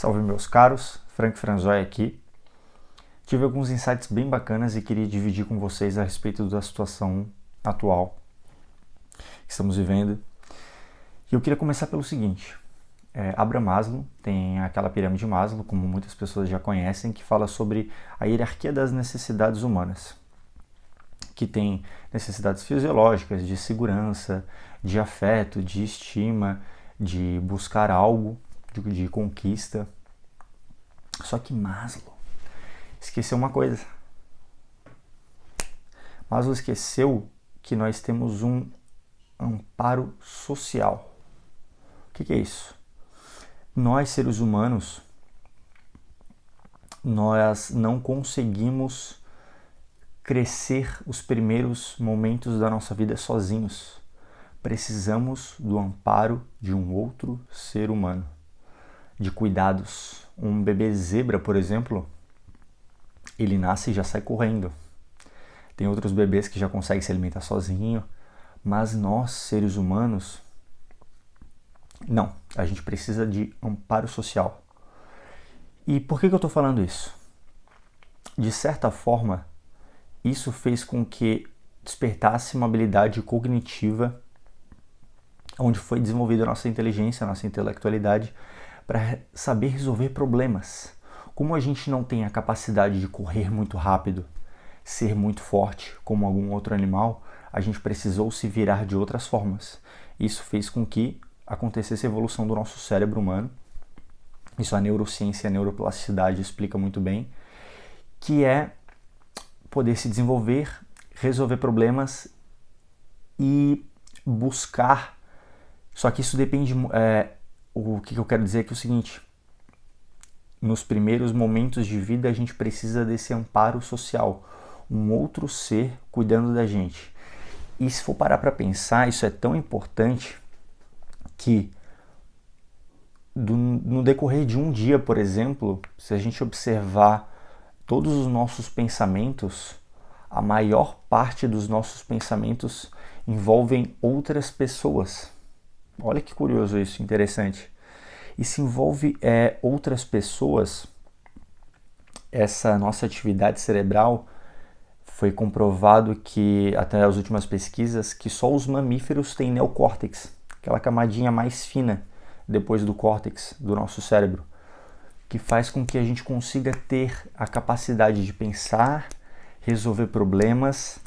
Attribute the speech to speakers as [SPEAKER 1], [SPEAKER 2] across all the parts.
[SPEAKER 1] Salve meus caros, Frank Franzói aqui. Tive alguns insights bem bacanas e queria dividir com vocês a respeito da situação atual que estamos vivendo. E eu queria começar pelo seguinte. Abraham Maslow tem aquela pirâmide de Maslow, como muitas pessoas já conhecem, que fala sobre a hierarquia das necessidades humanas, que tem necessidades fisiológicas, de segurança, de afeto, de estima, de buscar algo, de conquista. Só que Maslow esqueceu uma coisa. Maslow esqueceu que nós temos um amparo social. O que é isso? Nós, seres humanos, nós não conseguimos crescer os primeiros momentos da nossa vida sozinhos. Precisamos do amparo de um outro ser humano, de cuidados. Um bebê zebra, por exemplo, ele nasce e já sai correndo. Tem outros bebês que já conseguem se alimentar sozinho, mas nós, seres humanos, não. A gente precisa de amparo social. E por que eu estou falando isso? De certa forma, isso fez com que despertasse uma habilidade cognitiva onde foi desenvolvida a nossa inteligência, a nossa intelectualidade, para saber resolver problemas. Como a gente não tem a capacidade de correr muito rápido, ser muito forte como algum outro animal, a gente precisou se virar de outras formas. Isso fez com que acontecesse a evolução do nosso cérebro humano. Isso a neurociência e a neuroplasticidade explica muito bem, que é poder se desenvolver, resolver problemas e buscar. Só que isso depende. O que eu quero dizer é que é o seguinte: nos primeiros momentos de vida a gente precisa desse amparo social, um outro ser cuidando da gente. E se for parar para pensar, isso é tão importante que no decorrer de um dia, por exemplo, se a gente observar todos os nossos pensamentos, a maior parte dos nossos pensamentos envolvem outras pessoas. Olha que curioso isso, interessante. E se envolve outras pessoas, essa nossa atividade cerebral, foi comprovado que, até as últimas pesquisas, que só os mamíferos têm neocórtex, aquela camadinha mais fina depois do córtex do nosso cérebro, que faz com que a gente consiga ter a capacidade de pensar, resolver problemas,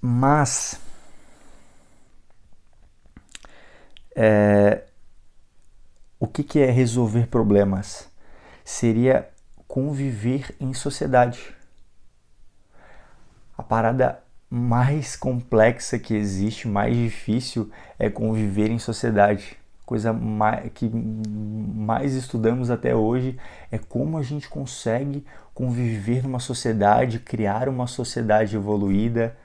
[SPEAKER 1] mas o que é resolver problemas? Seria conviver em sociedade. A parada mais complexa que existe, mais difícil, é conviver em sociedade. Coisa que mais estudamos até hoje é como a gente consegue conviver numa sociedade, criar uma sociedade evoluída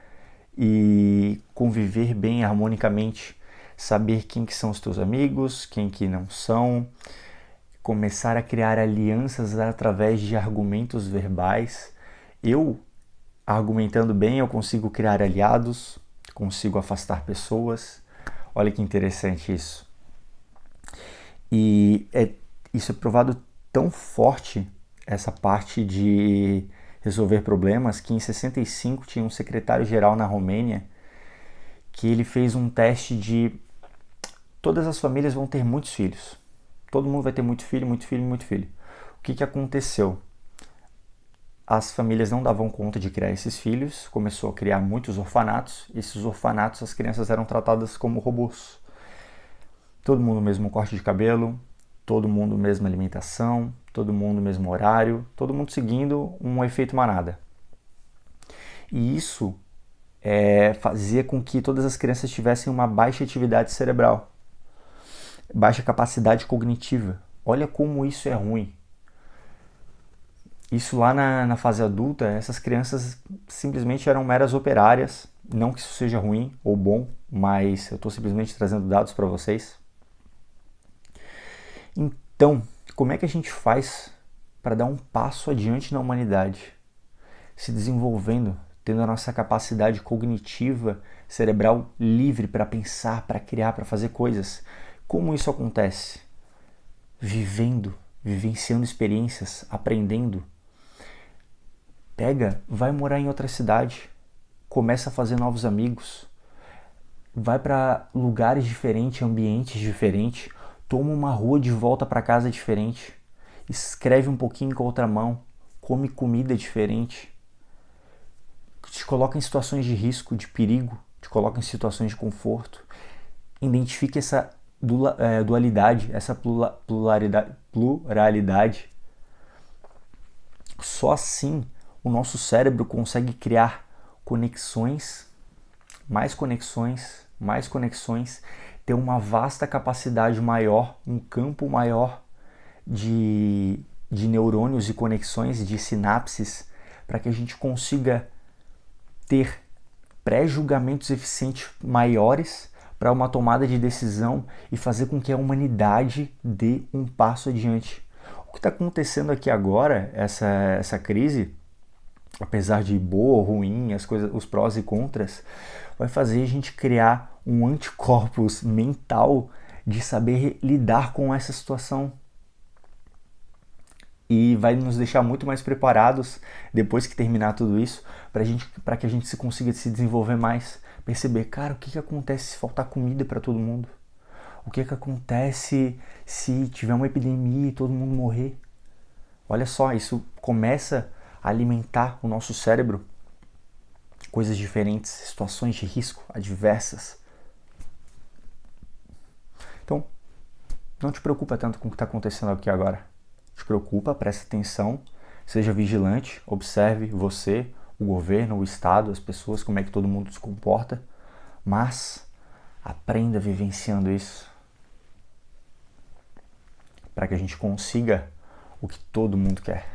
[SPEAKER 1] e conviver bem harmonicamente. Saber quem que são os teus amigos, quem que não são, começar a criar alianças através de argumentos verbais. Eu, argumentando bem, eu consigo criar aliados, consigo afastar pessoas. Olha que interessante isso. E isso é provado tão forte, essa parte de resolver problemas, que em 65 tinha um secretário-geral na Romênia que ele fez um teste de todas as famílias vão ter muitos filhos. Todo mundo vai ter muito filho, muito filho, muito filho. O que aconteceu? As famílias não davam conta de criar esses filhos, começou a criar muitos orfanatos. Esses orfanatos, as crianças eram tratadas como robôs. Todo mundo mesmo corte de cabelo, todo mundo mesma alimentação, todo mundo mesmo horário, todo mundo seguindo um efeito manada. E isso fazia com que todas as crianças tivessem uma baixa atividade cerebral, baixa capacidade cognitiva. Olha como isso é ruim. Isso lá na fase adulta, essas crianças simplesmente eram meras operárias. Não que isso seja ruim ou bom, mas eu estou simplesmente trazendo dados para vocês. Então, como é que a gente faz para dar um passo adiante na humanidade? Se desenvolvendo, tendo a nossa capacidade cognitiva cerebral livre para pensar, para criar, para fazer coisas. Como isso acontece? vivendo, vivenciando experiências, aprendendo. Vai morar em outra cidade, começa a fazer novos amigos, vai para lugares diferentes, ambientes diferentes, toma uma rua de volta para casa diferente, escreve um pouquinho com a outra mão, come comida diferente, te coloca em situações de risco, de perigo, te coloca em situações de conforto. Identifique essa dualidade, essa pluralidade. Só assim o nosso cérebro consegue criar conexões, mais conexões, mais conexões, ter uma vasta capacidade maior, um campo maior de neurônios e conexões, de sinapses, para que a gente consiga ter pré-julgamentos eficientes maiores para uma tomada de decisão e fazer com que a humanidade dê um passo adiante. O que está acontecendo aqui agora, essa crise, apesar de boa ou ruim, os prós e contras, vai fazer a gente criar um anticorpos mental de saber lidar com essa situação. E vai nos deixar muito mais preparados depois que terminar tudo isso para que a gente consiga se desenvolver mais, perceber, cara, o que acontece se faltar comida para todo mundo? O que acontece se tiver uma epidemia e todo mundo morrer? Olha só, isso começa a alimentar o nosso cérebro, coisas diferentes, situações de risco adversas. Então, não te preocupa tanto com o que está acontecendo aqui agora. Te preocupa, presta atenção, seja vigilante, observe você, o governo, o Estado, as pessoas, como é que todo mundo se comporta, mas aprenda vivenciando isso para que a gente consiga o que todo mundo quer,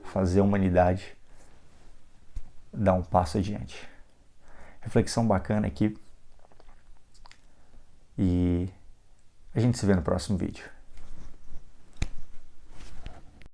[SPEAKER 1] fazer a humanidade dar um passo adiante. Reflexão bacana aqui e a gente se vê no próximo vídeo.